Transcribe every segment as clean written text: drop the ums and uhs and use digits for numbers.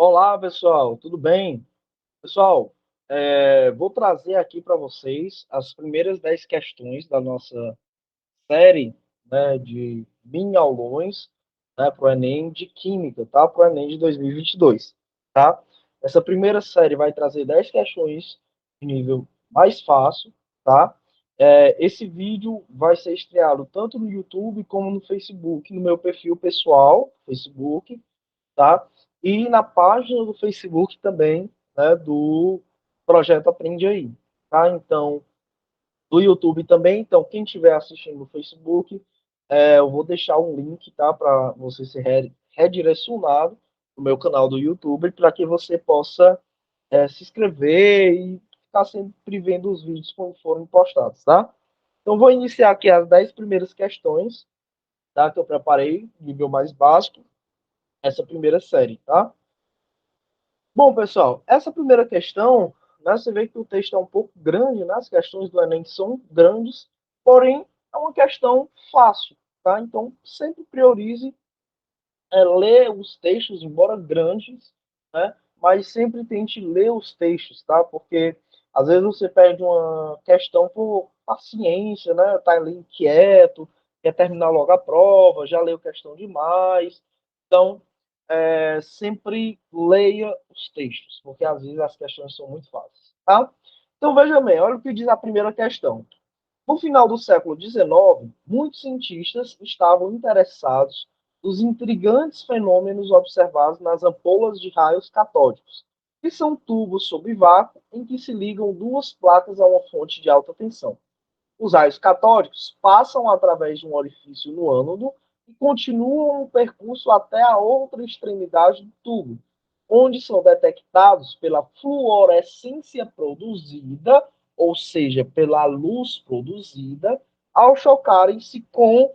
Olá, pessoal, tudo bem? Pessoal, vou trazer aqui para vocês as primeiras 10 questões da nossa série, né, de mini aulões, né, para o Enem de Química, tá? Para o Enem de 2022, tá? Essa primeira série vai trazer 10 questões de nível mais fácil, tá? Esse vídeo vai ser estreado tanto no YouTube como no Facebook, no meu perfil pessoal, Facebook, tá? E na página do Facebook também, né, do Projeto Aprende Aí, tá? Então, do YouTube também. Então, quem estiver assistindo no Facebook, eu vou deixar um link, tá, para você ser redirecionado no meu canal do YouTube, para que você possa se inscrever e ficar sempre vendo os vídeos quando forem postados, tá? Então, vou iniciar aqui as 10 primeiras questões, tá, que eu preparei, nível mais básico, essa primeira série, tá? Bom, pessoal, essa primeira questão, né, você vê que o texto é um pouco grande, né, as questões do Enem são grandes, porém é uma questão fácil, tá? Então, sempre priorize ler os textos, embora grandes, né, mas sempre tente ler os textos, tá? Porque às vezes você perde uma questão por paciência, né? Tá ali inquieto, quer terminar logo a prova, já leu questão demais. Então, sempre leia os textos, porque às vezes as questões são muito fáceis, tá? Então veja bem, olha o que diz a primeira questão. No final do século XIX, muitos cientistas estavam interessados nos intrigantes fenômenos observados nas ampolas de raios catódicos, que são tubos sob vácuo em que se ligam duas placas a uma fonte de alta tensão. Os raios catódicos passam através de um orifício no ânodo e continuam o percurso até a outra extremidade do tubo, onde são detectados pela fluorescência produzida, ou seja, pela luz produzida, ao chocarem-se com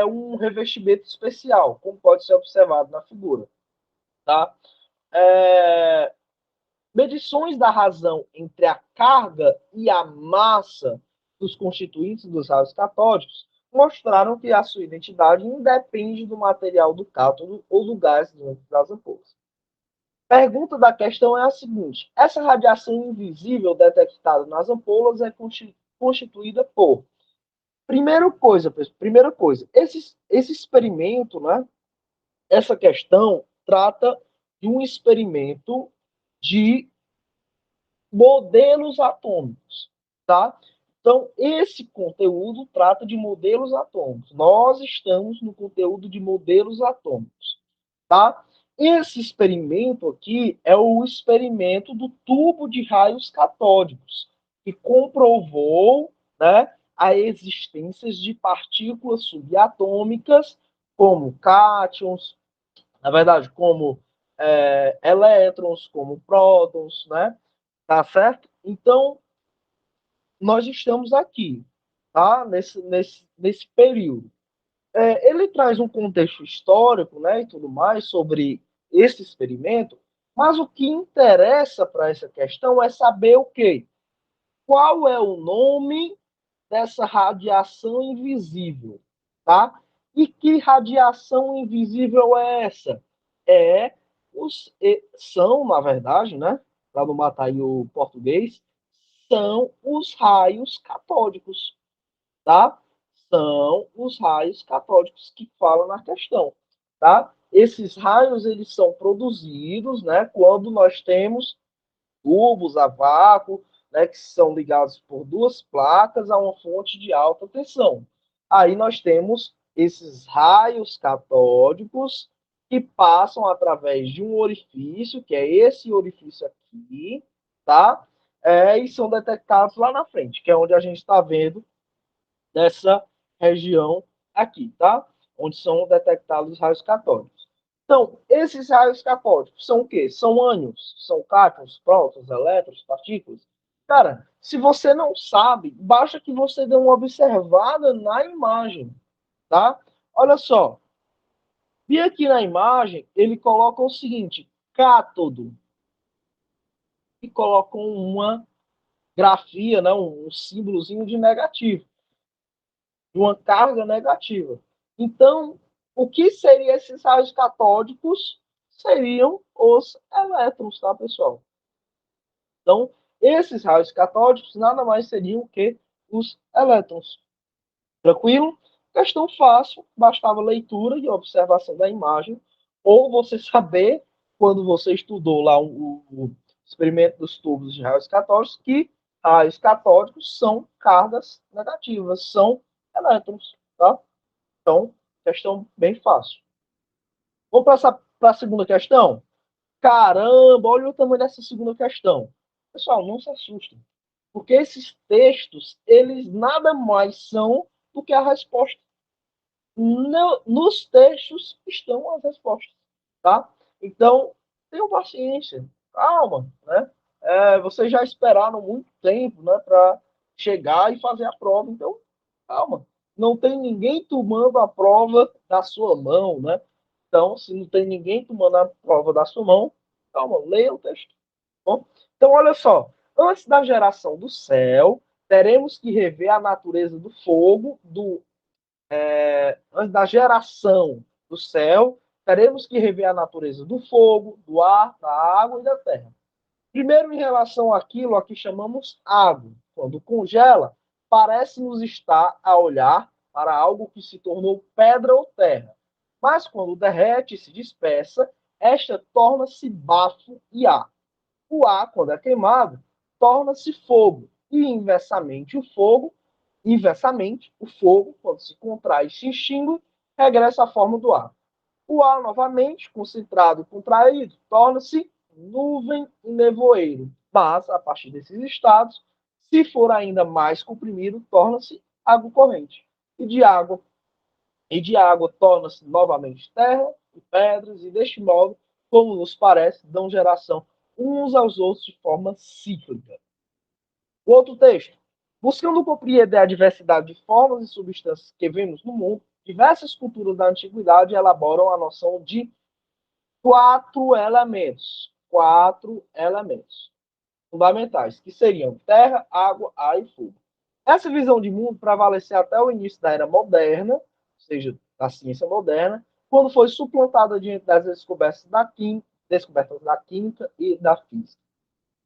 um revestimento especial, como pode ser observado na figura. Tá? É, medições da razão entre a carga e a massa dos constituintes dos raios catódicos mostraram que a sua identidade independe do material do cátodo ou do gás dentro das ampolas. Pergunta da questão é a seguinte: essa radiação invisível detectada nas ampolas é constituída por primeira coisa, esse experimento, né? Essa questão trata de um experimento de modelos atômicos, tá? Então, esse conteúdo trata de modelos atômicos. Nós estamos no conteúdo de modelos atômicos, tá? Esse experimento aqui é o experimento do tubo de raios catódicos, que comprovou, né, a existência de partículas subatômicas, como cátions, na verdade, como elétrons, como prótons, né? Tá certo? Então, nós estamos aqui, tá? Nesse período. Ele traz um contexto histórico, né, e tudo mais sobre esse experimento, mas o que interessa para essa questão é saber o quê? Qual é o nome dessa radiação invisível, tá? E que radiação invisível é essa? É são, na verdade, né? Para não matar aí o português, são os raios catódicos, tá? São os raios catódicos que falam na questão, tá? Esses raios eles são produzidos, né, quando nós temos tubos a vácuo, né, que são ligados por duas placas a uma fonte de alta tensão. Aí nós temos esses raios catódicos que passam através de um orifício, que é esse orifício aqui, tá? E são detectados lá na frente, que é onde a gente está vendo nessa região aqui, tá? Onde são detectados os raios catódicos. Então, esses raios catódicos são o quê? São ânions, são cátions, prótons, elétrons, partículas. Cara, se você não sabe, basta que você dê uma observada na imagem, tá? Olha só, e aqui na imagem ele coloca o seguinte: cátodo, e colocam uma grafia, né, um símbolozinho de negativo, de uma carga negativa. Então, o que seriam esses raios catódicos? seriam os elétrons, tá, pessoal? Então, esses raios catódicos nada mais seriam que os elétrons. Tranquilo? Questão fácil, bastava leitura e observação da imagem, ou você saber, quando você estudou lá o experimento dos tubos de raios catódicos, que raios catódicos são cargas negativas, são elétrons, tá? Então, questão bem fácil. Vamos passar para a segunda questão? Caramba, olha o tamanho dessa segunda questão. Pessoal, não se assustem, porque esses textos, eles nada mais são do que a resposta. Nos textos estão as respostas, tá? Então, tenham paciência, calma, né? Vocês já esperaram muito tempo, né, para chegar e fazer a prova, então, calma. Não tem ninguém tomando a prova da sua mão, né? Então, se não tem ninguém tomando a prova da sua mão, calma, leia o texto. Bom? Então, olha só. Antes da geração do céu, teremos que rever a natureza do fogo, antes da geração do céu, teremos que rever a natureza do fogo, do ar, da água e da terra. Primeiro, em relação àquilo a que chamamos água. Quando congela, parece-nos estar a olhar para algo que se tornou pedra ou terra. Mas quando derrete e se dispersa, esta torna-se bafo e ar. O ar, quando é queimado, torna-se fogo. E inversamente, o fogo, quando se contrai e se extingue, regressa à forma do ar. O ar, novamente, concentrado e contraído, torna-se nuvem e nevoeiro. Mas, a partir desses estados, se for ainda mais comprimido, torna-se água corrente. E de água torna-se novamente terra e pedras, e deste modo, como nos parece, dão geração uns aos outros de forma cíclica. O outro texto. Buscando compreender a diversidade de formas e substâncias que vemos no mundo, diversas culturas da antiguidade elaboram a noção de quatro elementos. Quatro elementos fundamentais, que seriam terra, água, ar e fogo. Essa visão de mundo prevaleceu até o início da era moderna, ou seja, da ciência moderna, quando foi suplantada diante das descobertas da química e da física.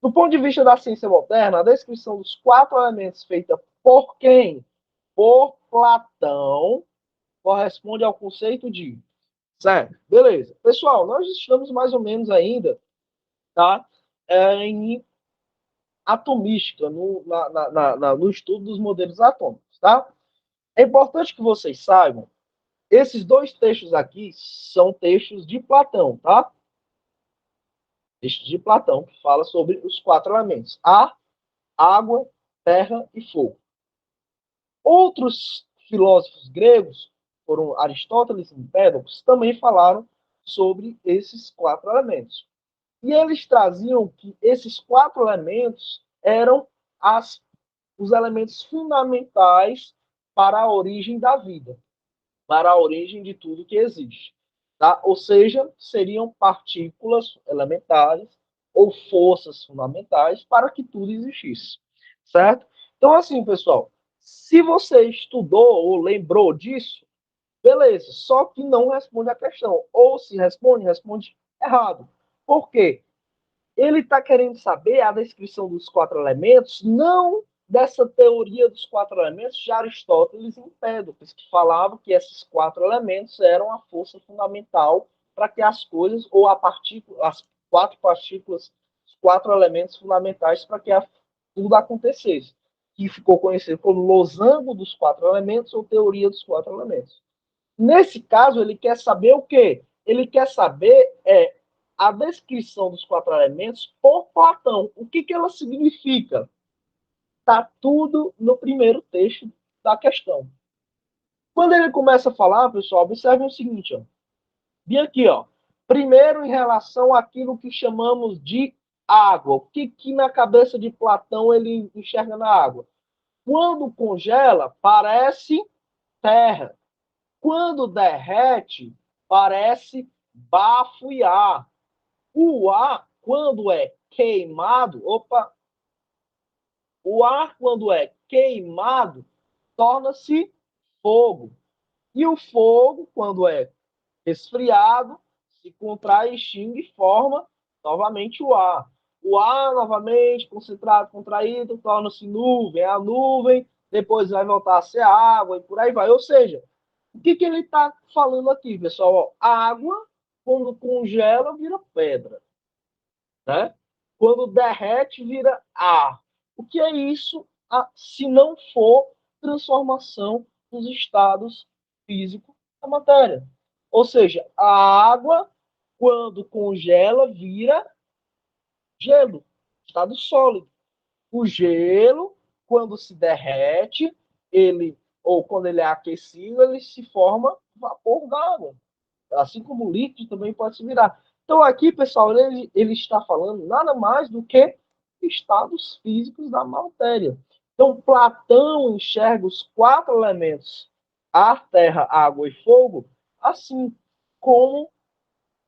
Do ponto de vista da ciência moderna, a descrição dos quatro elementos feita por quem? Por Platão, corresponde ao conceito de. Certo? Beleza. Pessoal, nós estamos mais ou menos ainda, tá? Em atomística, no estudo dos modelos atômicos, tá? É importante que vocês saibam, esses dois textos aqui são textos de Platão, tá? Textos de Platão, que fala sobre os quatro elementos: ar, água, terra e fogo. Outros filósofos gregos, foram Aristóteles e Empédocles, também falaram sobre esses quatro elementos. E eles traziam que esses quatro elementos eram os elementos fundamentais para a origem da vida, para a origem de tudo que existe. Tá? Ou seja, seriam partículas elementares ou forças fundamentais para que tudo existisse. Certo? Então, assim, pessoal, se você estudou ou lembrou disso, beleza, só que não responde a questão. Ou se responde, responde errado. Por quê? Ele está querendo saber a descrição dos quatro elementos, não dessa teoria dos quatro elementos de Aristóteles e Empédocles, que falavam que esses quatro elementos eram a força fundamental para que as coisas, ou as quatro partículas, os quatro elementos fundamentais para que tudo acontecesse, que ficou conhecido como losango dos quatro elementos ou teoria dos quatro elementos. Nesse caso, ele quer saber o quê? Ele quer saber a descrição dos quatro elementos por Platão. O que ela significa? Está tudo no primeiro texto da questão. Quando ele começa a falar, pessoal, observe o seguinte, ó. Bem aqui, ó. Primeiro, em relação àquilo que chamamos de água. O que na cabeça de Platão ele enxerga na água? Quando congela, parece terra. Quando derrete, parece bafo e ar. O ar, quando é queimado, o ar, quando é queimado, torna-se fogo. E o fogo, quando é resfriado, se contrai, extingue e forma novamente o ar. O ar, novamente, concentrado, contraído, torna-se nuvem. A nuvem depois vai voltar a ser água e por aí vai. Ou seja, o que ele está falando aqui, pessoal? A água, quando congela, vira pedra. Né? Quando derrete, vira ar. O que é isso se não for transformação dos estados físicos da matéria? Ou seja, a água, quando congela, vira gelo, estado sólido. O gelo, quando se derrete, ou quando ele é aquecido, ele se forma vapor d'água. Assim como o líquido também pode se virar. Então, aqui, pessoal, ele está falando nada mais do que estados físicos da matéria. Então, Platão enxerga os quatro elementos, ar, terra, água e fogo, assim como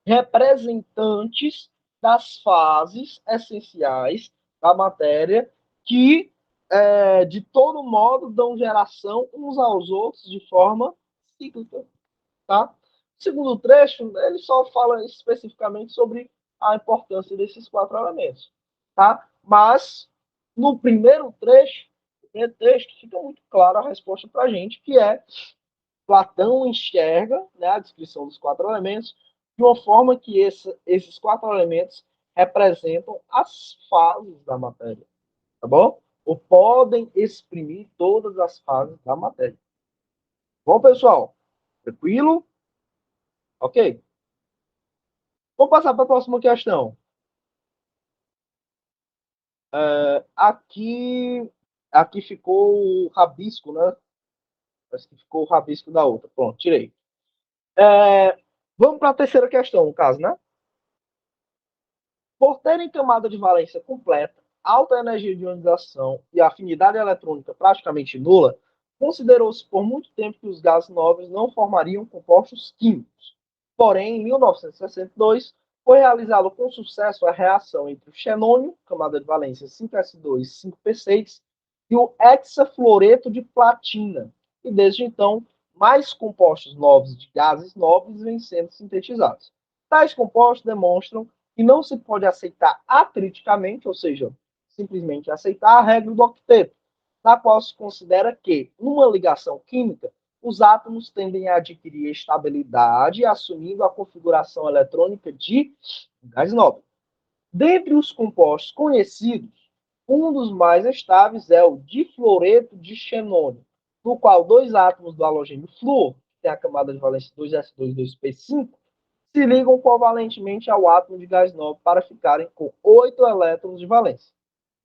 representantes das fases essenciais da matéria que, de todo modo, dão geração uns aos outros de forma cíclica. Tá? O segundo trecho, ele só fala especificamente sobre a importância desses quatro elementos. Tá? Mas, no primeiro trecho, no primeiro texto, fica muito clara a resposta para a gente, que é Platão enxerga, né, a descrição dos quatro elementos de uma forma que esses quatro elementos representam as fases da matéria, tá bom? Ou podem exprimir todas as fases da matéria. Bom, pessoal? Tranquilo? Ok? Vamos passar para a próxima questão. Aqui ficou o rabisco, né? Parece que ficou o rabisco da outra. Pronto, tirei. Vamos para a terceira questão, no caso, né? Por terem camada de valência completa, alta energia de ionização e afinidade eletrônica praticamente nula, considerou-se por muito tempo que os gases nobres não formariam compostos químicos. Porém, em 1962, foi realizada com sucesso a reação entre o xenônio, camada de valência 5s2 5p6, e o hexafluoreto de platina, e desde então, mais compostos nobres de gases nobres vêm sendo sintetizados. Tais compostos demonstram que não se pode aceitar acriticamente, ou seja, simplesmente aceitar a regra do octeto, na qual se considera que, numa ligação química, os átomos tendem a adquirir estabilidade, assumindo a configuração eletrônica de gás nobre. Dentre os compostos conhecidos, um dos mais estáveis é o difluoreto de xenônio, no qual dois átomos do halogênio flúor, que tem a camada de valência 2s2 2p5, se ligam covalentemente ao átomo de gás nobre para ficarem com 8 elétrons de valência.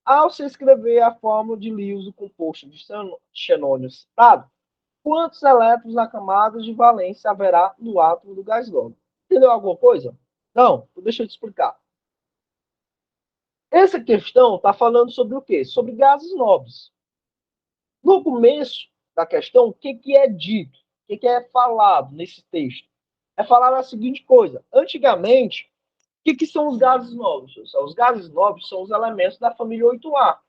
Ao se escrever a fórmula de Lewis do composto de xenônio citado, quantos elétrons na camada de valência haverá no átomo do gás nobre? Entendeu alguma coisa? Não? Então deixa eu te explicar. Essa questão está falando sobre o quê? Sobre gases nobres. No começo da questão, o que é dito? O que é falado nesse texto? É falar a seguinte coisa. Antigamente, o que são os gases nobres? Os gases nobres são os elementos da família 8A.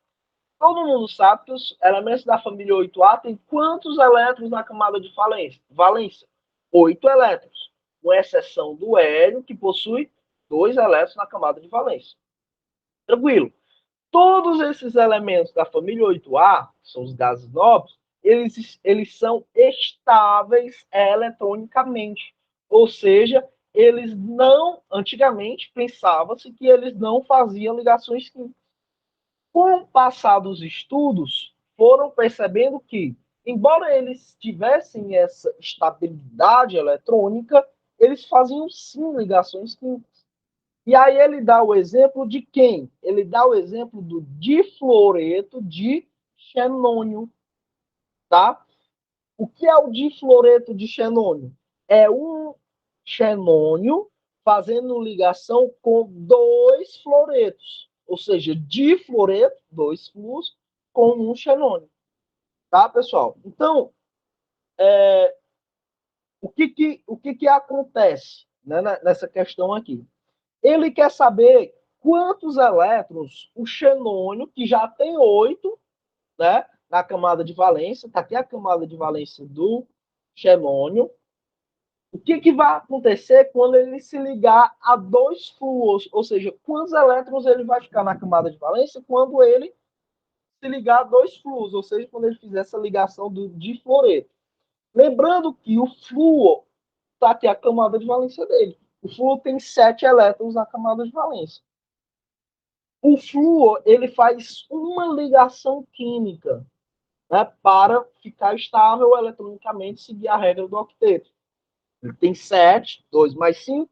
Todo mundo sabe que os elementos da família 8A têm quantos elétrons na camada de valência? 8 elétrons, com exceção do hélio, que possui 2 elétrons na camada de valência. Tranquilo. Todos esses elementos da família 8A, que são os gases nobres, eles são estáveis eletronicamente. Ou seja, eles não, antigamente, pensava-se que eles não faziam ligações químicas. Com o passar dos estudos, foram percebendo que, embora eles tivessem essa estabilidade eletrônica, eles faziam sim ligações químicas. E aí ele dá o exemplo de quem? Ele dá o exemplo do difluoreto de xenônio, tá? O que é o difluoreto de xenônio? É um xenônio fazendo ligação com dois fluoretos, ou seja, difluoreto, dois fluos, com um xenônio, tá, pessoal? Então, o que acontece, né, nessa questão aqui? Ele quer saber quantos elétrons o xenônio, que já tem 8, né, na camada de valência, está aqui a camada de valência do xenônio, O que vai acontecer quando ele se ligar a dois flúors? Ou seja, quantos elétrons ele vai ficar na camada de valência quando ele se ligar a dois flúors? Ou seja, quando ele fizer essa ligação do difluoreto. Lembrando que o flúor está aqui a camada de valência dele. O flúor tem 7 elétrons na camada de valência. O flúor ele faz uma ligação química, né, para ficar estável eletronicamente, seguir a regra do octeto. Ele tem 7, 2 mais 5,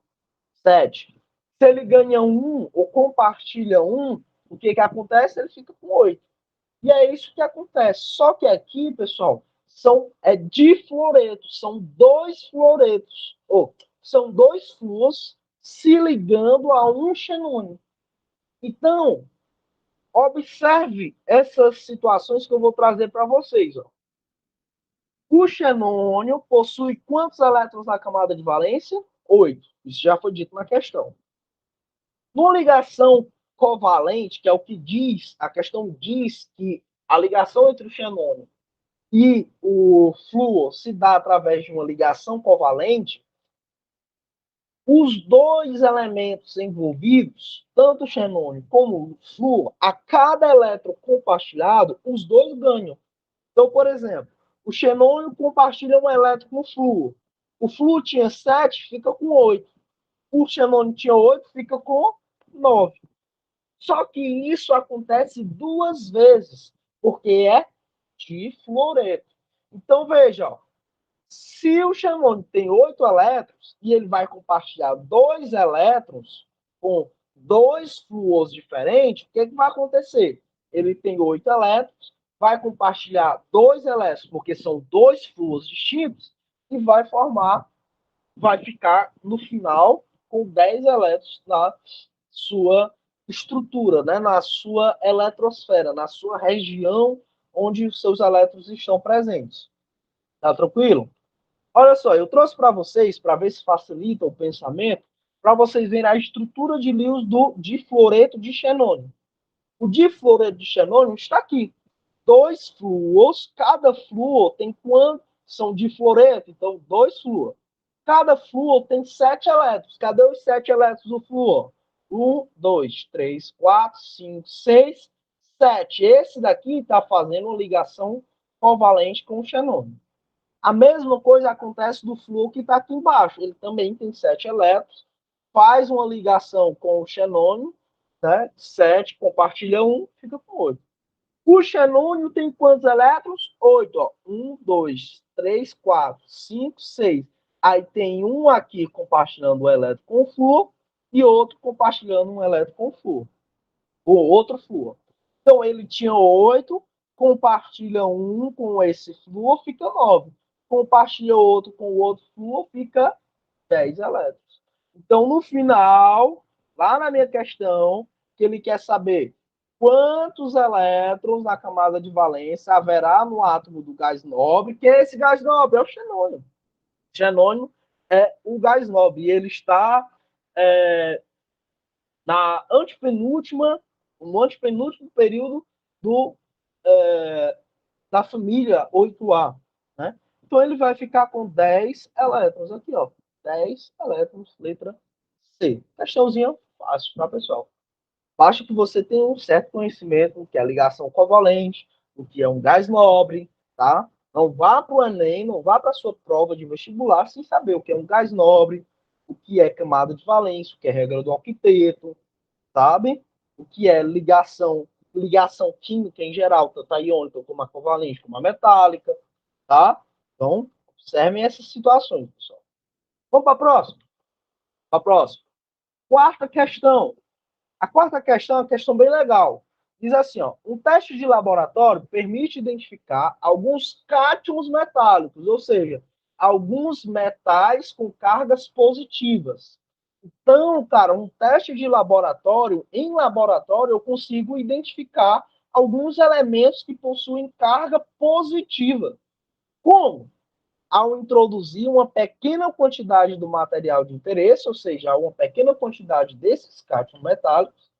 7. Se ele ganha 1 ou compartilha 1, o que acontece? Ele fica com 8. E é isso que acontece. Só que aqui, pessoal, são difluoretos, são dois fluoretos, ou são dois flúors se ligando a um xenônio. Então, observe essas situações que eu vou trazer para vocês. Ó. O xenônio possui quantos elétrons na camada de valência? 8. Isso já foi dito na questão. Numa ligação covalente, que é o que diz, a questão diz que a ligação entre o xenônio e o flúor se dá através de uma ligação covalente, os dois elementos envolvidos, tanto o xenônio como o flúor, a cada elétron compartilhado, os dois ganham. Então, por exemplo, o xenônio compartilha um elétron com o flúor. O flúor tinha 7, fica com 8. O xenônio tinha 8, fica com 9. Só que isso acontece duas vezes, porque é difluoreto. Então, veja, ó, se o xenônio tem 8 elétrons e ele vai compartilhar 2 elétrons com dois flúors diferentes, o que vai acontecer? Ele tem 8 elétrons, vai compartilhar 2 elétrons, porque são dois flúors distintos, e vai ficar no final com 10 elétrons na sua estrutura, né? Na sua eletrosfera, na sua região onde os seus elétrons estão presentes. Tá tranquilo? Olha só, eu trouxe para vocês, para ver se facilita o pensamento, para vocês verem a estrutura de íons do difluoreto de xenônio. O difluoreto de xenônio está aqui. Dois flúors, cada flúor tem quanto? São difluoreto, então dois flúor. Cada flúor tem 7 elétrons. Cadê os 7 elétrons do flúor? 1, 2, 3, 4, 5, 6, 7. Esse daqui está fazendo uma ligação covalente com o xenônio. A mesma coisa acontece do flúor que está aqui embaixo. Ele também tem 7 elétrons, faz uma ligação com o xenônio, né? 7 compartilha 1, fica com 8. O xenônio tem quantos elétrons? 8. Ó. 1, 2, 3, 4, 5, 6. Aí tem um aqui compartilhando o elétron com o flúor e outro compartilhando um elétron com o flúor. O outro flúor. Então ele tinha 8, compartilha um com esse flúor, fica 9. Compartilha outro com o outro flúor, fica 10 elétrons. Então, no final, lá na minha questão, que ele quer saber quantos elétrons na camada de valência haverá no átomo do gás nobre, que é esse gás nobre, é o xenônio. O xenônio é o gás nobre, e ele está na antepenúltima, no antepenúltimo período do, da família 8A. Né? Então ele vai ficar com 10 elétrons aqui, ó. 10 elétrons, letra C. Questãozinha fácil, tá, pessoal? Basta que você tenha um certo conhecimento do que é ligação covalente, o que é um gás nobre, tá? Não vá para o Enem, não vá para a sua prova de vestibular sem saber o que é um gás nobre, o que é camada de valência, o que é regra do octeto, sabe? O que é ligação química em geral, tanto a iônica como a covalente, como a metálica, tá? Então, observem essas situações, pessoal. Vamos para a próxima? Para a próxima. Quarta questão. A quarta questão é uma questão bem legal. Diz assim, ó, um teste de laboratório permite identificar alguns cátions metálicos, ou seja, alguns metais com cargas positivas. Então, cara, um teste de laboratório, em laboratório, eu consigo identificar alguns elementos que possuem carga positiva. Como? Ao introduzir uma pequena quantidade do material de interesse, ou seja, uma pequena quantidade desses cátions metálicos,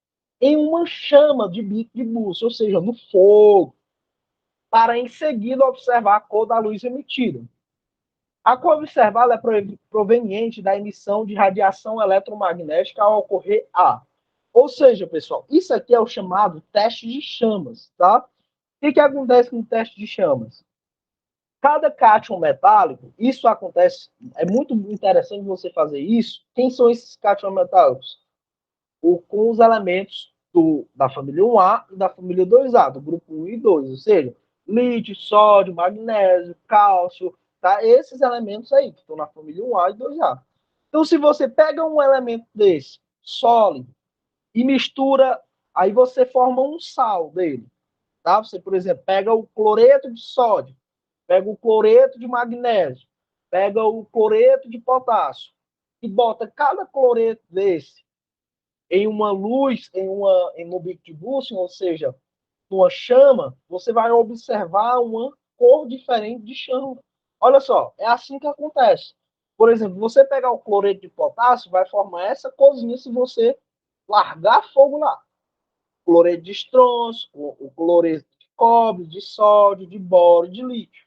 em uma chama de bico de bússola, ou seja, no fogo, para em seguida observar a cor da luz emitida. A cor observada é proveniente da emissão de radiação eletromagnética ao ocorrer a. Ou seja, pessoal, isso aqui é o chamado teste de chamas, tá? O que acontece no teste de chamas? Cada cátion metálico, isso acontece, é muito interessante você fazer isso. Quem são esses cátion metálicos? Com os elementos da família 1A e da família 2A, do grupo 1 e 2, ou seja, lítio, sódio, magnésio, cálcio, tá? Esses elementos aí, que estão na família 1A e 2A. Então, se você pega um elemento desse, sólido, e mistura, aí você forma um sal dele, tá? Você, por exemplo, pega o cloreto de sódio, pega o cloreto de magnésio, pega o cloreto de potássio, e bota cada cloreto desse em uma luz, em um bico de bússola, ou seja, numa chama, você vai observar uma cor diferente de chama. Olha só, é assim que acontece. Por exemplo, você pegar o cloreto de potássio, vai formar essa corzinha se você largar fogo lá. Cloreto de estrôncio, o cloreto de cobre, de sódio, de boro, de lítio.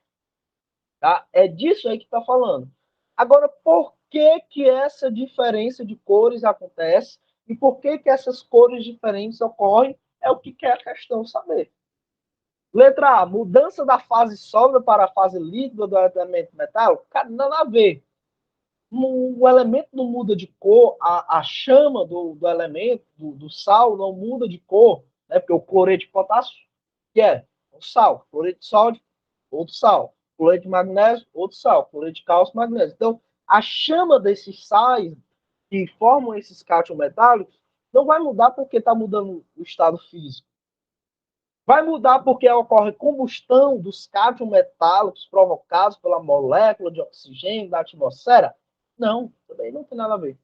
Tá? É disso aí que está falando. Agora, por que essa diferença de cores acontece e por que essas cores diferentes ocorrem? É o que quer a questão saber. Letra A, mudança da fase sólida para a fase líquida do elemento metálico? Cara, nada a ver. O elemento não muda de cor, a chama do elemento, do sal, não muda de cor, né? Porque o cloreto de potássio, que é um sal, cloreto de sódio, outro sal, cloreto de magnésio, outro sal, cloreto de cálcio, magnésio. Então, a chama desses sais que formam esses cátions metálicos não vai mudar porque está mudando o estado físico. Vai mudar porque ocorre combustão dos cátions metálicos provocados pela molécula de oxigênio da atmosfera? Não, também não tem nada a ver.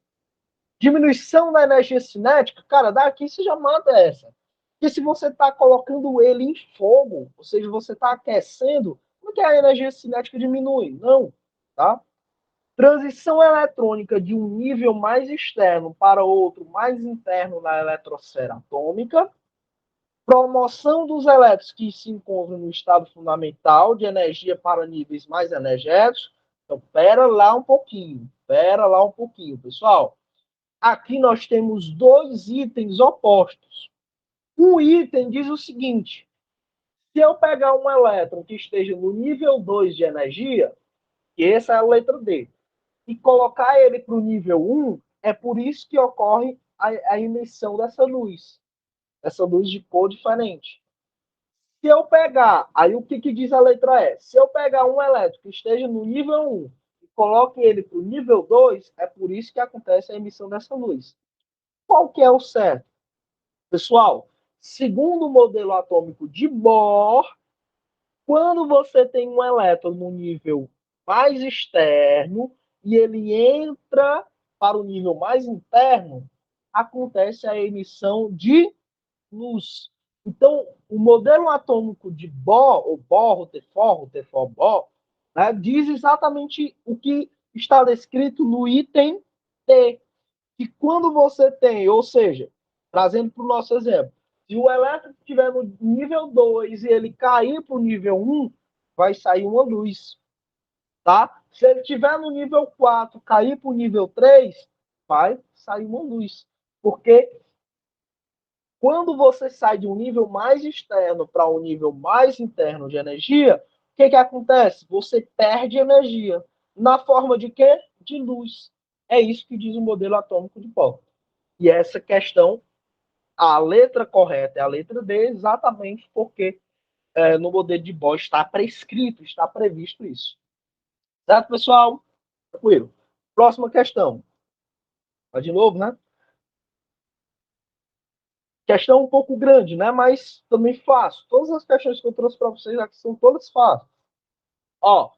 Diminuição da energia cinética, cara, daqui você já mata essa. Porque se você está colocando ele em fogo, ou seja, você está aquecendo, como é que a energia cinética diminui? Não, tá? Transição eletrônica de um nível mais externo para outro mais interno na eletrosfera atômica. Promoção dos elétrons que se encontram no estado fundamental de energia para níveis mais energéticos. Então, pera lá um pouquinho, pessoal. Aqui nós temos dois itens opostos. Um item diz o seguinte: se eu pegar um elétron que esteja no nível 2 de energia, que essa é a letra D, e colocar ele para o nível 1, é por isso que ocorre a emissão dessa luz de cor diferente. Se eu pegar, aí o que diz a letra E? Se eu pegar um elétron que esteja no nível 1 e coloque ele para o nível 2, é por isso que acontece a emissão dessa luz. Qual que é o certo? Pessoal, segundo o modelo atômico de Bohr, quando você tem um elétron no nível mais externo e ele entra para o nível mais interno, acontece a emissão de luz. Então, o modelo atômico de Bohr, o T4 Bohr, né, diz exatamente o que está descrito no item T, que quando você tem, ou seja, trazendo para o nosso exemplo, se o elétron estiver no nível 2 e ele cair para o nível 1, vai sair uma luz. Tá? Se ele estiver no nível 4, cair para o nível 3, vai sair uma luz. Porque quando você sai de um nível mais externo para um nível mais interno de energia, o que acontece? Você perde energia. Na forma de quê? De luz. É isso que diz o modelo atômico de Bohr. E essa questão, a letra correta é a letra D, exatamente porque no modelo de Bohr está prescrito, está previsto isso. Certo, pessoal? Tranquilo. Próxima questão. Vai de novo, né? Questão um pouco grande, né? Mas também fácil. Todas as questões que eu trouxe para vocês aqui são todas fáceis. Ó,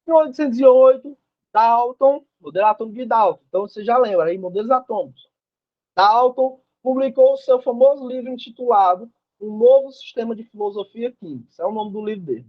em 1808, Dalton, modelo atômico de Dalton. Então você já lembra aí, modelos atômicos. Dalton publicou o seu famoso livro intitulado Um Novo Sistema de Filosofia Química. Esse é o nome do livro dele.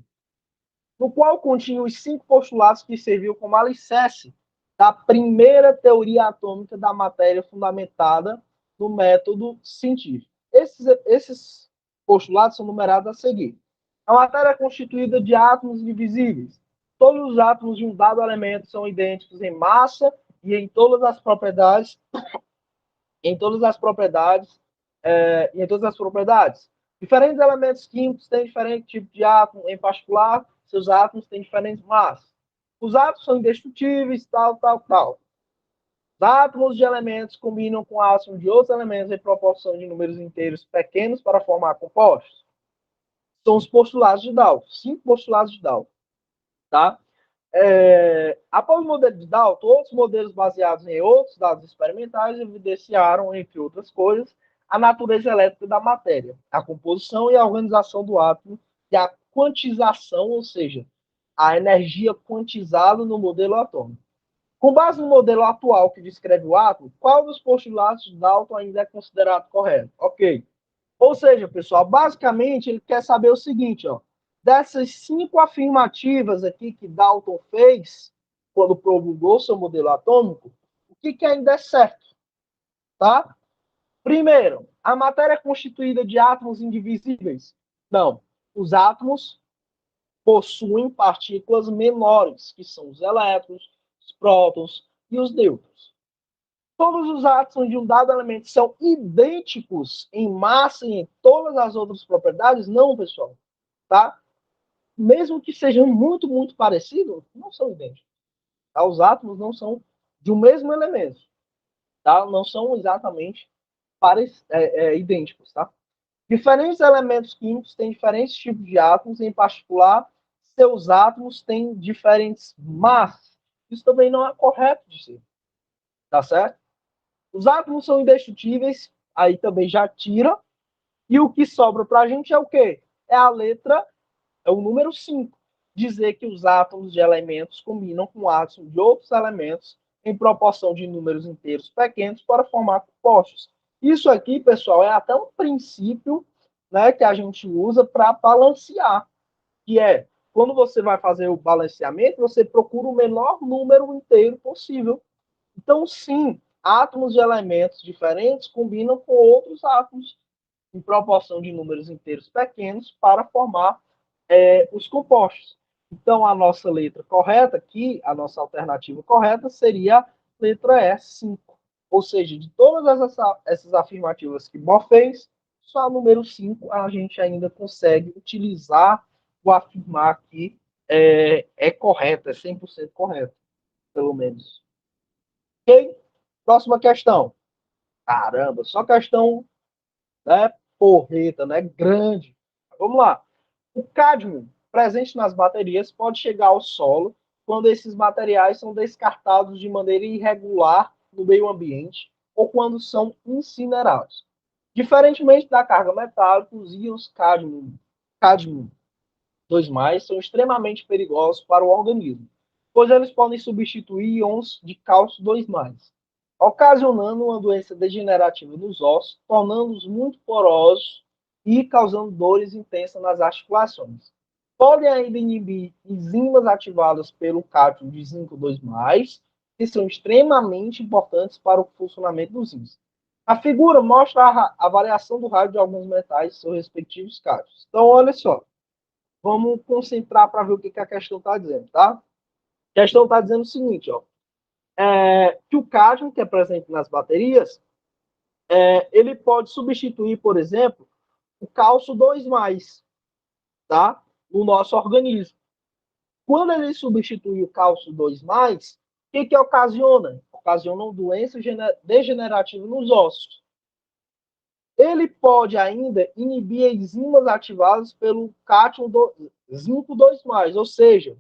No qual continha os 5 postulados que serviu como alicerce da primeira teoria atômica da matéria fundamentada no método científico. Esses postulados são numerados a seguir. A matéria é constituída de átomos divisíveis, Todos os átomos de um dado elemento são idênticos em massa e em todas as propriedades, em todas as propriedades, em todas as propriedades. Diferentes elementos químicos têm diferente tipo de átomo, em particular, seus átomos têm diferentes massas. Os átomos são indestrutíveis, tal, tal, tal. Os átomos de elementos combinam com átomos de outros elementos em proporção de números inteiros pequenos para formar compostos. São os postulados de Dalton, 5 postulados de Dalton, tá? Após o modelo de Dalton, outros modelos baseados em outros dados experimentais evidenciaram, entre outras coisas, a natureza elétrica da matéria, a composição e a organização do átomo e a quantização, ou seja, a energia quantizada no modelo atômico. Com base no modelo atual que descreve o átomo, qual dos postulados de Dalton ainda é considerado correto? Ok. Ou seja, pessoal, basicamente ele quer saber o seguinte, ó, dessas 5 afirmativas aqui que Dalton fez quando promulgou seu modelo atômico, o que ainda é certo, tá? Primeiro, a matéria é constituída de átomos indivisíveis? Não. Os átomos possuem partículas menores, que são os elétrons, os prótons e os nêutrons. Todos os átomos de um dado elemento são idênticos em massa e em todas as outras propriedades? Não, pessoal. Tá? Mesmo que sejam muito, muito parecidos, não são idênticos. Tá? Os átomos não são de um mesmo elemento. Tá? Não são exatamente idênticos. Tá? Diferentes elementos químicos têm diferentes tipos de átomos, em particular, seus átomos têm diferentes massas. Isso também não é correto de ser. Tá certo? Os átomos são indestrutíveis, aí também já tira. E o que sobra para a gente é o quê? É a letra, é o número 5. Dizer que os átomos de elementos combinam com átomos de outros elementos em proporção de números inteiros pequenos para formar compostos. Isso aqui, pessoal, é até um princípio, né, que a gente usa para balancear, que é, quando você vai fazer o balanceamento, você procura o menor número inteiro possível. Então, sim, átomos de elementos diferentes combinam com outros átomos em proporção de números inteiros pequenos para formar os compostos. Então, a nossa letra correta aqui, a nossa alternativa correta seria a letra E5. Ou seja, de todas essas afirmativas que Bohr fez, só a número 5 a gente ainda consegue utilizar ou afirmar que é correta, é 100% correto, pelo menos. Ok? Próxima questão. Caramba, só questão, né, porreta, né, grande. Vamos lá. O cádmio presente nas baterias pode chegar ao solo quando esses materiais são descartados de maneira irregular no meio ambiente ou quando são incinerados. Diferentemente da carga metálica, os íons cádmio 2+, são extremamente perigosos para o organismo, pois eles podem substituir íons de cálcio 2+, ocasionando uma doença degenerativa nos ossos, tornando-os muito porosos e causando dores intensas nas articulações. Podem ainda inibir enzimas ativadas pelo cádmio de zinco 2+, que são extremamente importantes para o funcionamento dos rins. A figura mostra a variação do raio de alguns metais em seus respectivos cádmios. Então, olha só. Vamos concentrar para ver o que a questão está dizendo, tá? A questão está dizendo o seguinte, ó. Que o cádmio, que é presente nas baterias, ele pode substituir, por exemplo, o cálcio 2+, tá? No nosso organismo. Quando ele substitui o cálcio 2+, o que ocasiona? Ocasiona uma doença degenerativa nos ossos. Ele pode ainda inibir enzimas ativadas pelo zinco 2+, ou seja,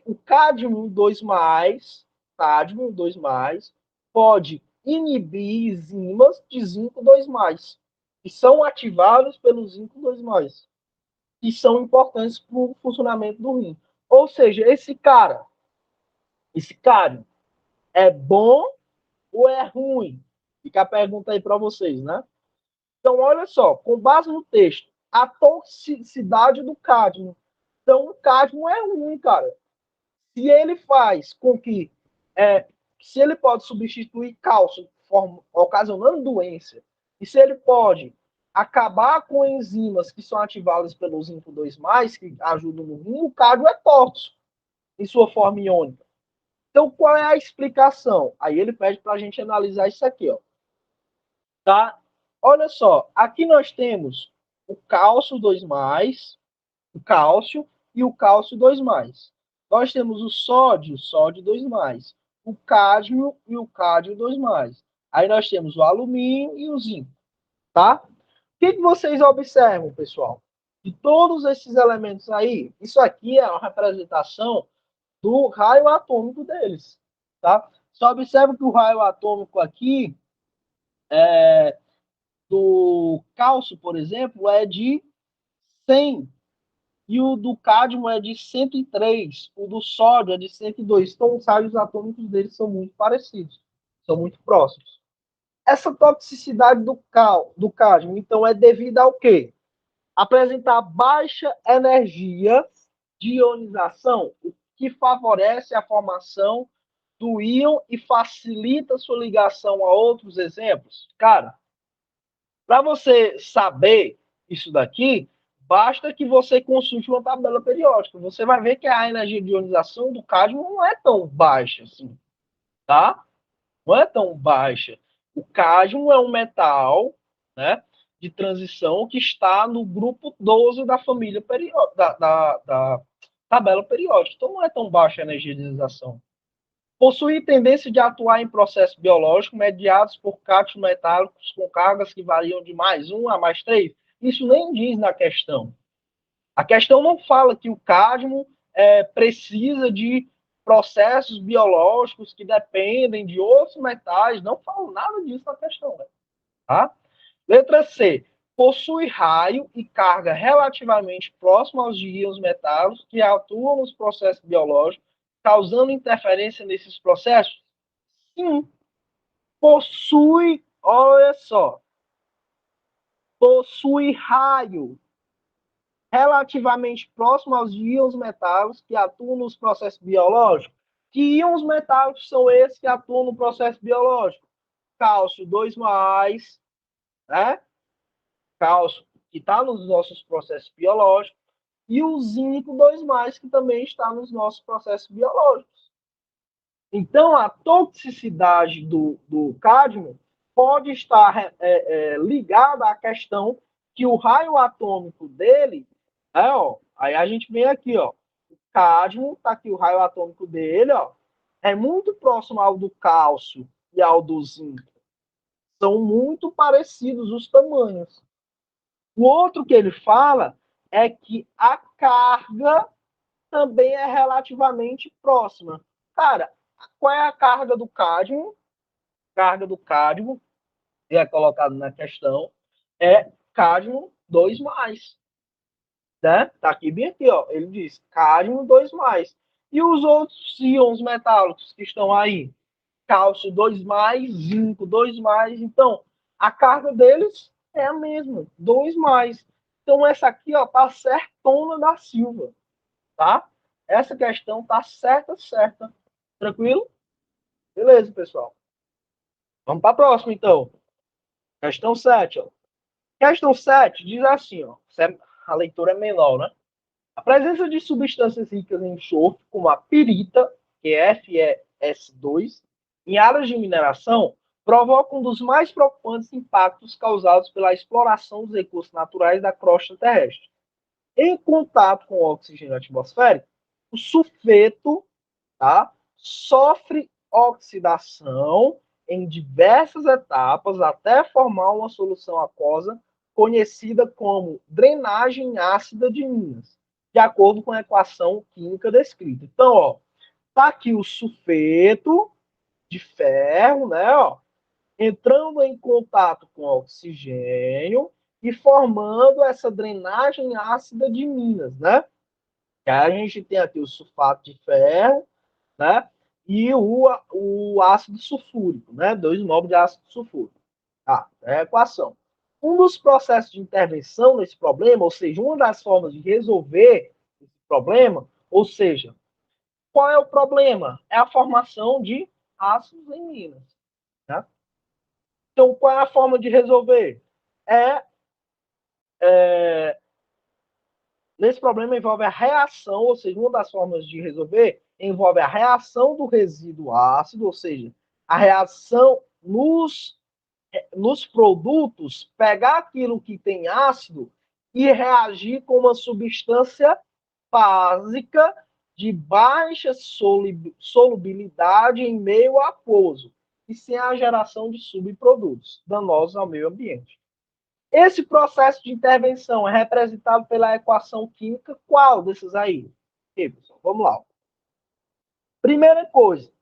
o cádmio 2+, pode inibir enzimas de zinco 2+, que são ativadas pelo zinco 2+, que são importantes para o funcionamento do rim. Ou seja, esse cádmio, é bom ou é ruim? Fica a pergunta aí para vocês, né? Então, olha só, com base no texto, a toxicidade do cádmio. Então, o cádmio é ruim, cara. Se ele faz com que, se ele pode substituir cálcio, ocasionando doença, e se ele pode acabar com enzimas que são ativadas pelo zinco 2+, que ajudam no rim, o cádmio é tóxico. em sua forma iônica. Então, qual é a explicação? Aí ele pede para a gente analisar isso aqui, ó. Tá? Olha só, aqui nós temos o cálcio 2+, o cálcio e o cálcio 2+. Nós temos o sódio 2+, o cádmio e o cádmio 2+. Aí nós temos o alumínio e o zinco, tá? O que vocês observam, pessoal? De todos esses elementos aí, isso aqui é uma representação do raio atômico deles, tá? Só observa que o raio atômico aqui do cálcio, por exemplo, é de 100 e o do cádmio é de 103, o do sódio é de 102. Então, os raios atômicos deles são muito parecidos, são muito próximos. Essa toxicidade do cádmio, então, é devida ao quê? Apresentar baixa energia de ionização, o que favorece a formação do íon e facilita sua ligação a outros exemplos. Cara, para você saber isso daqui, basta que você consulte uma tabela periódica. Você vai ver que a energia de ionização do cádmio não é tão baixa assim, tá? Não é tão baixa. O cádmio é um metal, né, de transição que está no grupo 12 da família periódica, da tabela periódica. Então não é tão baixa a energia de ionização. Possui tendência de atuar em processos biológicos mediados por cátions metálicos com cargas que variam de +1 a +3. Isso nem diz na questão. A questão não fala que o cádmio precisa de processos biológicos que dependem de outros metais. Não fala nada disso na questão. Né? Tá? Letra C. Possui raio e carga relativamente próximo aos íons metálicos que atuam nos processos biológicos, causando interferência nesses processos? Sim. Possui, olha só, possui raio relativamente próximo aos íons metálicos que atuam nos processos biológicos. Que íons metálicos são esses que atuam no processo biológico? Cálcio 2+, né? Cálcio, que está nos nossos processos biológicos, e o zinco 2+, que também está nos nossos processos biológicos. Então, a toxicidade do cádmio pode estar ligada à questão que o raio atômico dele, aí a gente vem aqui, ó, o cádmio, tá aqui o raio atômico dele, ó, é muito próximo ao do cálcio e ao do zinco. São muito parecidos os tamanhos. O outro que ele fala é que a carga também é relativamente próxima. Cara, qual é a carga do cádmio? Carga do cádmio, que é colocado na questão, é cádmio 2+. Né? Tá aqui bem aqui, ó. Ele diz cádmio 2+. E os outros íons metálicos que estão aí? Cálcio 2+, zinco 2+. Então, a carga deles é a mesma, 2+. Então, essa aqui, ó, tá certona da Silva, tá? Essa questão tá certa. Tranquilo? Beleza, pessoal. Vamos para a próxima, então. Questão 7. Ó. Questão 7 diz assim, ó. A leitura é menor, né? A presença de substâncias ricas em enxofre, como a pirita, que é FeS2, em áreas de mineração, provoca um dos mais preocupantes impactos causados pela exploração dos recursos naturais da crosta terrestre. Em contato com o oxigênio atmosférico, o sulfeto, tá, sofre oxidação em diversas etapas até formar uma solução aquosa conhecida como drenagem ácida de Minas, de acordo com a equação química descrita. Então, ó, tá aqui o sulfeto de ferro, né, ó, entrando em contato com o oxigênio e formando essa drenagem ácida de Minas, né? Que a gente tem aqui o sulfato de ferro, né? E o ácido sulfúrico, né? 2 mols de ácido sulfúrico. Tá, é a equação. Um dos processos de intervenção nesse problema, ou seja, uma das formas de resolver esse problema, ou seja, qual é o problema? É a formação de ácidos em Minas. Né? Então, qual é a forma de resolver? É nesse problema envolve a reação, ou seja, uma das formas de resolver envolve a reação do resíduo ácido, ou seja, a reação nos produtos, pegar aquilo que tem ácido e reagir com uma substância básica de baixa solubilidade em meio aquoso e sem a geração de subprodutos danosos ao meio ambiente. Esse processo de intervenção é representado pela equação química qual desses aí? Okay, pessoal, vamos lá. Primeira coisa,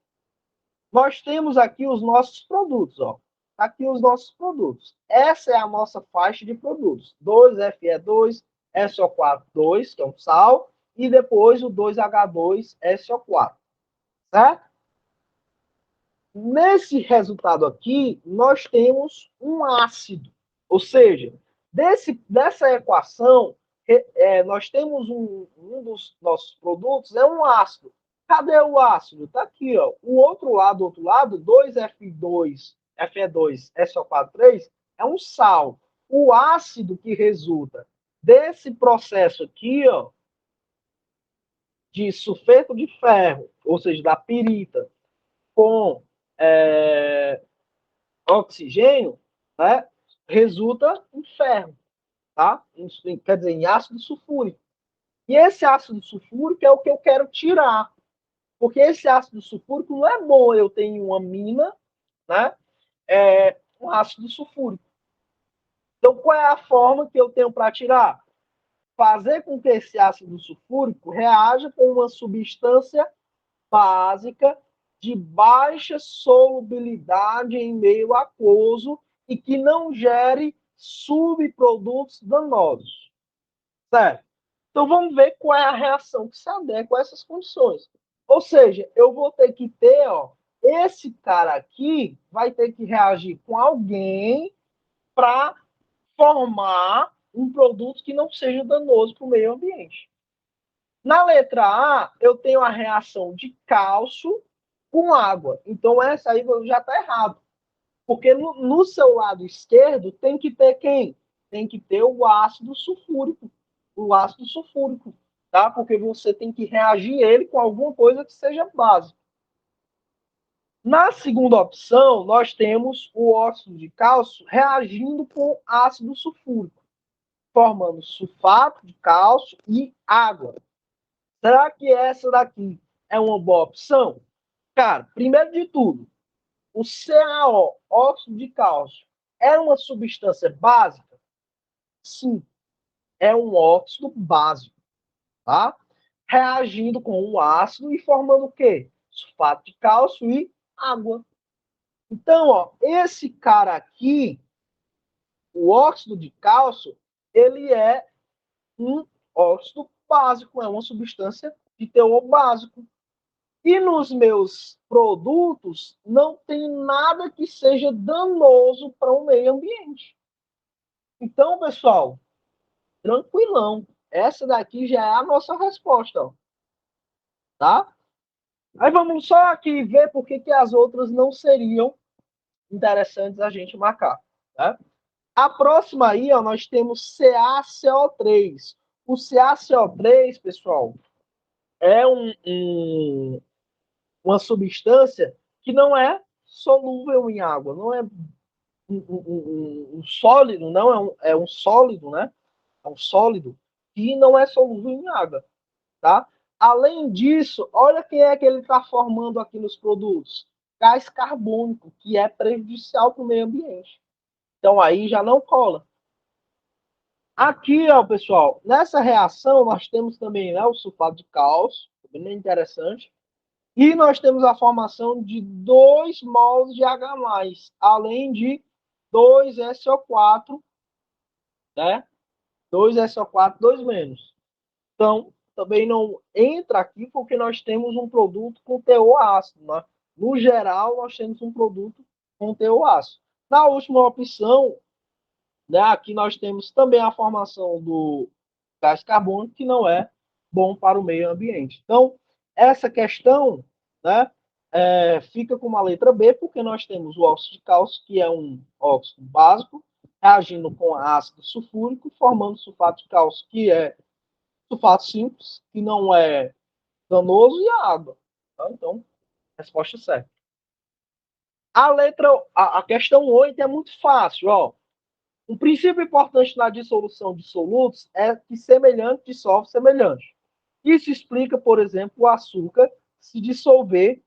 nós temos aqui os nossos produtos, ó. Aqui os nossos produtos. Essa é a nossa faixa de produtos. 2Fe2, SO4, 2, que é um sal, e depois o 2H2, SO4, certo? Nesse resultado aqui, nós temos um ácido. Ou seja, dessa equação, nós temos um dos nossos produtos, é um ácido. Cadê o ácido? Está aqui, ó. O outro lado, 2Fe2, Fe2, SO4, 3, é um sal. O ácido que resulta desse processo aqui, ó, de sulfeto de ferro, ou seja, da pirita, com oxigênio, né, resulta em ferro, tá? Quer dizer, em ácido sulfúrico. E esse ácido sulfúrico é o que eu quero tirar, porque esse ácido sulfúrico não é bom eu ter uma mina, né, um ácido sulfúrico. Então, qual é a forma que eu tenho para tirar? Fazer com que esse ácido sulfúrico reaja com uma substância básica de baixa solubilidade em meio aquoso e que não gere subprodutos danosos. Certo? Então vamos ver qual é a reação que se adequa a essas condições. Ou seja, eu vou ter que ter, ó, esse cara aqui vai ter que reagir com alguém para formar um produto que não seja danoso para o meio ambiente. Na letra A, eu tenho a reação de cálcio com água. Então, essa aí já está errado. Porque no seu lado esquerdo tem que ter quem? Tem que ter o ácido sulfúrico. O ácido sulfúrico. Tá? Porque você tem que reagir ele com alguma coisa que seja básica. Na segunda opção, nós temos o óxido de cálcio reagindo com ácido sulfúrico, formando sulfato de cálcio e água. Será que essa daqui é uma boa opção? Cara, primeiro de tudo, o CaO, óxido de cálcio, é uma substância básica? Sim, é um óxido básico, tá? Reagindo com o ácido e formando o quê? Sulfato de cálcio e água. Então, ó, esse cara aqui, o óxido de cálcio, ele é um óxido básico, é uma substância de teor básico. E nos meus produtos não tem nada que seja danoso para o meio ambiente. Então, pessoal, tranquilão. Essa daqui já é a nossa resposta, ó, tá? Aí vamos só aqui ver por que as outras não seriam interessantes a gente marcar, tá? A próxima aí, ó, nós temos CaCO3. O CaCO3, pessoal, é uma substância que não é solúvel em água, não é um sólido, não é um sólido, né? É um sólido que não é solúvel em água, tá? Além disso, olha quem é que ele está formando aqui nos produtos: gás carbônico, que é prejudicial para o meio ambiente. Então aí já não cola. Aqui, ó, pessoal, nessa reação nós temos também, né, o sulfato de cálcio, bem interessante. E nós temos a formação de 2 mols de H+, além de 2SO4, né? 2SO4, 2 menos. Então, também não entra aqui porque nós temos um produto com teor ácido, né? No geral, nós temos um produto com teor ácido. Na última opção, né, aqui nós temos também a formação do gás carbônico, que não é bom para o meio ambiente. Então, essa questão, né, fica com uma letra B, porque nós temos o óxido de cálcio, que é um óxido básico, reagindo com ácido sulfúrico, formando sulfato de cálcio, que é sulfato simples, que não é danoso, e a água. Tá? Então, resposta certa. A questão 8 é muito fácil, ó. Um princípio importante na dissolução de solutos é que semelhante dissolve semelhante. Isso explica, por exemplo, o açúcar se dissolver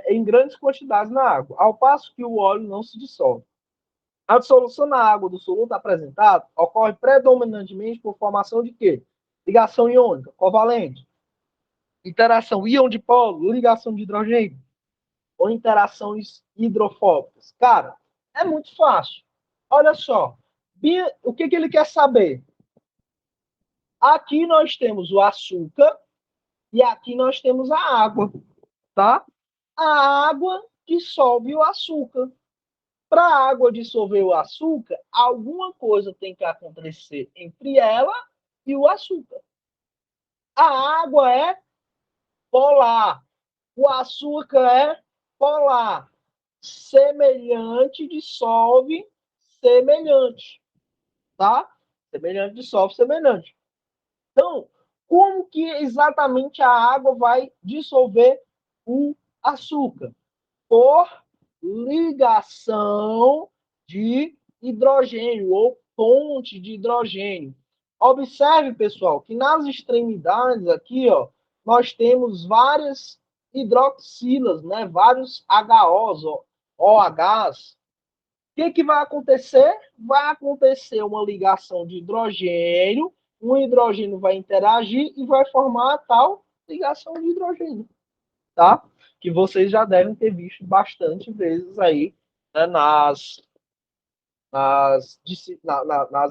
em grandes quantidades na água, ao passo que o óleo não se dissolve. A dissolução na água do soluto apresentado ocorre predominantemente por formação de quê? Ligação iônica, covalente, interação íon-dipolo, ligação de hidrogênio, ou interações hidrofóbicas. Cara, é muito fácil. Olha só, o que ele quer saber? Aqui nós temos o açúcar e aqui nós temos a água, tá? A água dissolve o açúcar. Para a água dissolver o açúcar, alguma coisa tem que acontecer entre ela e o açúcar. A água é polar, o açúcar é polar. Semelhante dissolve semelhante, tá? Semelhante dissolve semelhante. Então, como que exatamente a água vai dissolver o açúcar? Por ligação de hidrogênio ou ponte de hidrogênio. Observe, pessoal, que nas extremidades aqui, ó, nós temos várias hidroxilas, né? Vários HOs, ó, OHs. O que vai acontecer? Vai acontecer uma ligação de hidrogênio, um hidrogênio vai interagir e vai formar a tal ligação de hidrogênio, tá? Que vocês já devem ter visto bastante vezes aí, né, nas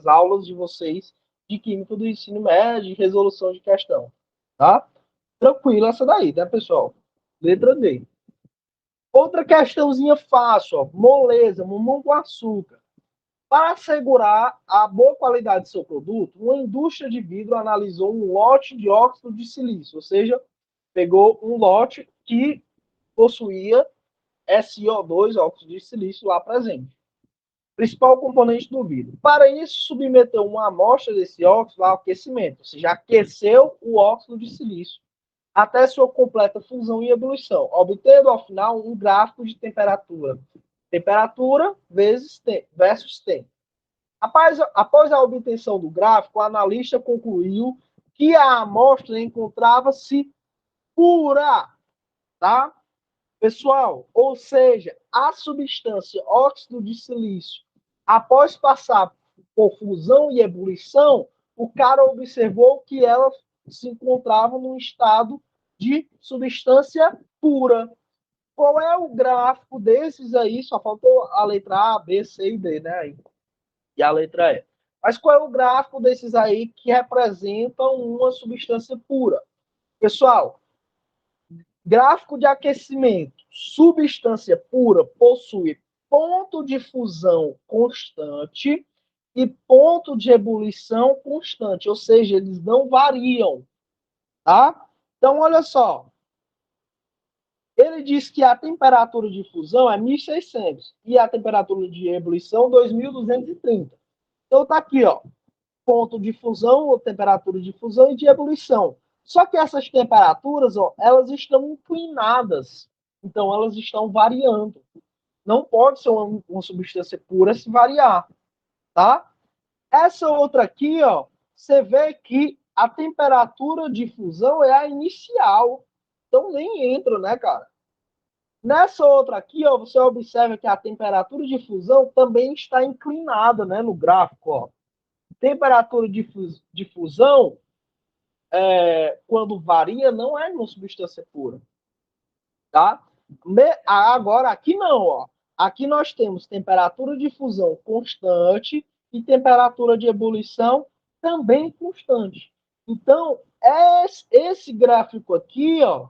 aulas de vocês de química do ensino médio, de resolução de questão, tá? Tranquilo essa daí, né, pessoal? Letra D. Outra questãozinha fácil, ó, moleza, mamão com açúcar. Para assegurar a boa qualidade do seu produto, uma indústria de vidro analisou um lote de óxido de silício, ou seja, pegou um lote que possuía SiO2, óxido de silício, lá presente. Principal componente do vidro. Para isso, submeteu uma amostra desse óxido ao aquecimento, ou seja, aqueceu o óxido de silício até sua completa fusão e ebulição, obtendo ao final um gráfico de temperatura. Temperatura vezes versus tempo. Após a obtenção do gráfico, o analista concluiu que a amostra encontrava-se pura, tá? Pessoal, ou seja, a substância óxido de silício, após passar por fusão e ebulição, o cara observou que ela se encontrava num estado de substância pura. Qual é o gráfico desses aí? Só faltou a letra A, B, C e D, né? E a letra E. Mas qual é o gráfico desses aí que representam uma substância pura? Pessoal, gráfico de aquecimento, substância pura possui ponto de fusão constante e ponto de ebulição constante, ou seja, eles não variam, tá? Então, olha só, ele diz que a temperatura de fusão é 1.600 e a temperatura de ebulição 2.230. Então, tá aqui, ó, ponto de fusão, ou temperatura de fusão e de ebulição. Só que essas temperaturas, ó, elas estão inclinadas, então elas estão variando. Não pode ser uma substância pura se variar, tá? Essa outra aqui, ó, você vê que a temperatura de fusão é a inicial, então nem entra, né, cara? Nessa outra aqui, ó, você observa que a temperatura de fusão também está inclinada, né, no gráfico, ó. Temperatura de fusão, quando varia, não é uma substância pura, tá? Agora, aqui não, ó. Aqui nós temos temperatura de fusão constante e temperatura de ebulição também constante. Então, esse gráfico aqui, ó,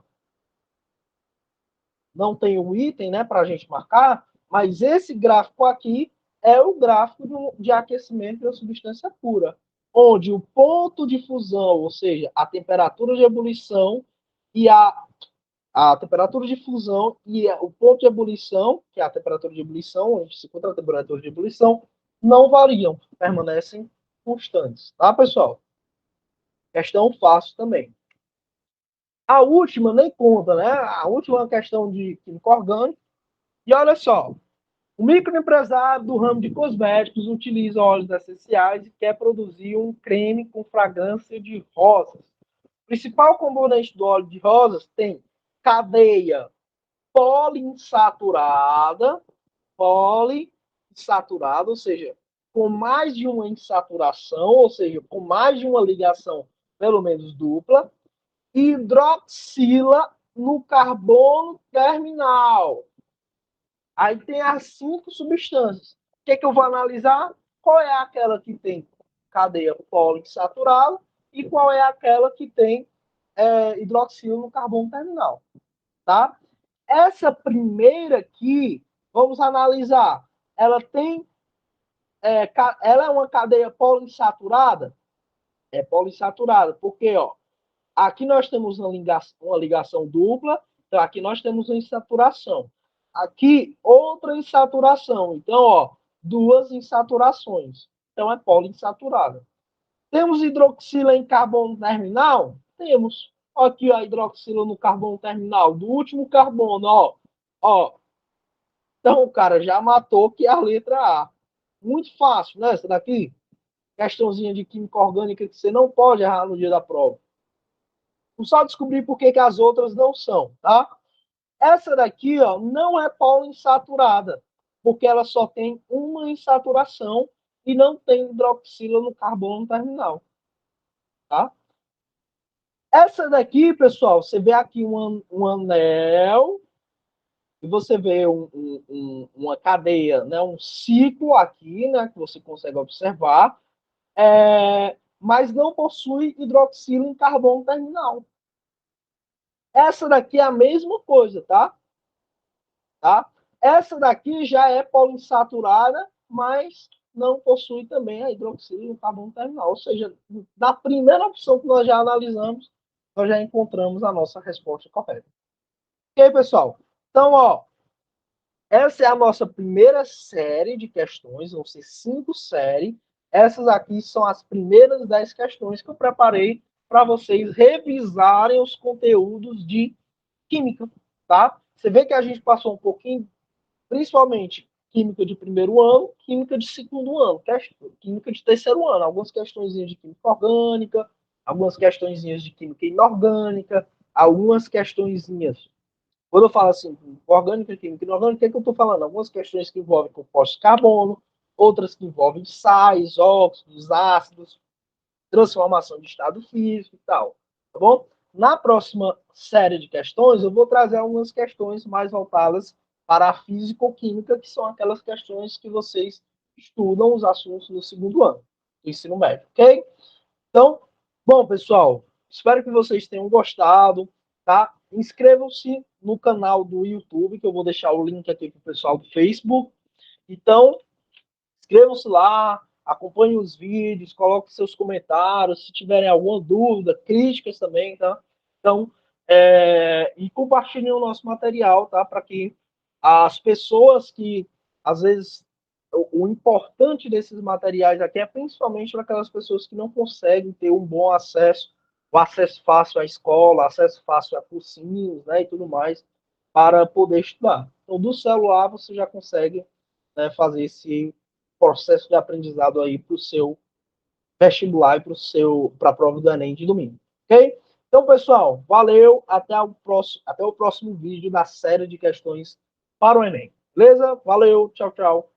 não tem um item, né, para a gente marcar, mas esse gráfico aqui é o gráfico de aquecimento da substância pura, onde o ponto de fusão, ou seja, a temperatura de ebulição e a temperatura de fusão e o ponto de ebulição, que é a temperatura de ebulição, onde se encontra a temperatura de ebulição, não variam, permanecem constantes, tá, pessoal? Questão fácil também. A última nem conta, né? A última é uma questão de química orgânica. E olha só, o microempresário do ramo de cosméticos utiliza óleos essenciais e quer produzir um creme com fragrância de rosas. O principal componente do óleo de rosas tem cadeia poliinsaturada, poliinsaturada, ou seja, com mais de uma insaturação, ou seja, com mais de uma ligação, pelo menos dupla, e hidroxila no carbono terminal. Aí tem as 5 substâncias. O que, é que eu vou analisar? Qual é aquela que tem cadeia poliinsaturada e qual é aquela que tem hidroxila no carbono terminal, tá? Essa primeira aqui, vamos analisar. Ela tem, ela é uma cadeia poliinsaturada? É poliinsaturada, porque, ó, aqui nós temos uma ligação dupla, então aqui nós temos uma insaturação. Aqui, outra insaturação. Então, ó, duas insaturações. Então, é poliinsaturada. Temos hidroxila em carbono terminal? Temos. Aqui a hidroxila no carbono terminal, do último carbono, ó. Ó. Então, o cara já matou que é a letra A. Muito fácil, né? Essa daqui, questãozinha de química orgânica que você não pode errar no dia da prova. Vamos só descobrir por que as outras não são, tá? Essa daqui, ó, não é poliinsaturada, porque ela só tem uma insaturação e não tem hidroxila no carbono terminal, tá? Essa daqui, pessoal, você vê aqui um anel e você vê uma cadeia, né, um ciclo aqui, né, que você consegue observar, mas não possui hidroxila em carbono terminal. Essa daqui é a mesma coisa, tá? Tá? Essa daqui já é poliinsaturada, mas não possui também a hidroxila no carbono terminal. Ou seja, na primeira opção que nós já analisamos, nós já encontramos a nossa resposta correta. Ok, pessoal? Então, ó, essa é a nossa primeira série de questões, vão ser 5 séries. Essas aqui são as primeiras 10 questões que eu preparei para vocês revisarem os conteúdos de química, tá? Você vê que a gente passou um pouquinho, principalmente química de primeiro ano, química de segundo ano, química de terceiro ano, algumas questões de química orgânica, algumas questões de química inorgânica, algumas questões. Quando eu falo assim, orgânica, química inorgânica, o que, é que eu estou falando? Algumas questões que envolvem compostos de carbono, outras que envolvem sais, óxidos, ácidos, transformação de estado físico e tal, tá bom? Na próxima série de questões, eu vou trazer algumas questões mais voltadas para a físico-química, que são aquelas questões que vocês estudam os assuntos no segundo ano do ensino médio, ok? Então, bom, pessoal, espero que vocês tenham gostado, tá? Inscrevam-se no canal do YouTube, que eu vou deixar o link aqui para o pessoal do Facebook. Então, inscrevam-se lá, acompanhem os vídeos, coloquem seus comentários, se tiverem alguma dúvida, críticas também, tá? Então, e compartilhem o nosso material, tá? Para que as pessoas que, às vezes, o importante desses materiais aqui é principalmente para aquelas pessoas que não conseguem ter um bom acesso, o acesso fácil à escola, acesso fácil a cursinhos, né, e tudo mais, para poder estudar. Então, do celular você já consegue, né, fazer esse processo de aprendizado aí para o seu vestibular e para a prova do Enem de domingo, ok? Então, pessoal, valeu, até o próximo vídeo da série de questões para o Enem. Beleza? Valeu, tchau, tchau.